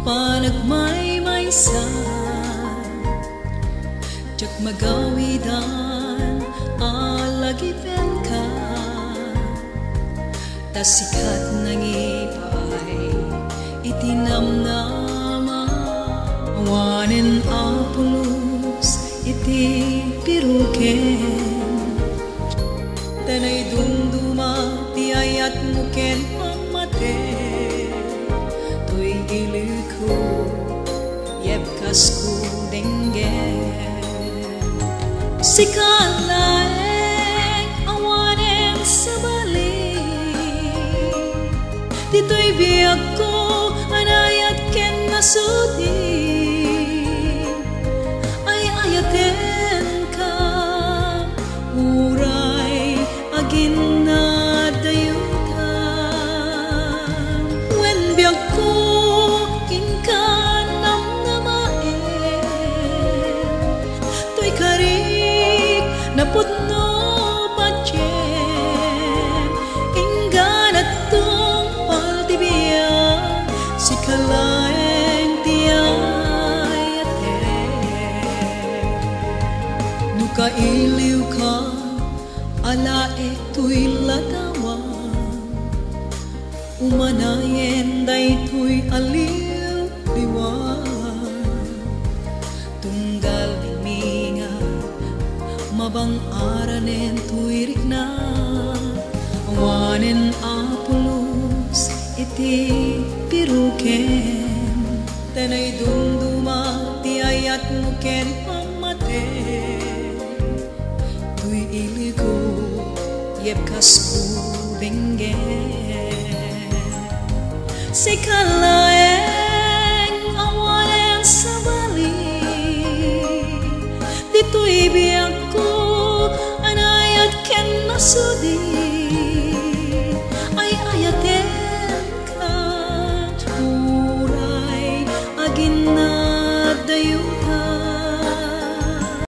panagmaymaysa jak magawidan alagipen ka tasikat ng ipay itinamnama awanin apulus iti piruken tanay dumduma tiyayat muken pamate tuy iliko yebkas ko denggen sikalaeng awanen sa balik dito'y biyak ko anayat ken nasuti ay ayaten ka uray agin na dayutan wen biyak ko inka namnamaen to'y karik naputno patyen ingganat tong paltibiyang sikalaeng tiyayate nukailiw ka alae to'y latawa umanayen day to'y aliw liwan tunggal liminga mabang aranen to'y rikna awanen apulus iti piruken tanay dumduma tiyayat muken pamate tuy iligo yebkas ko denggen sikala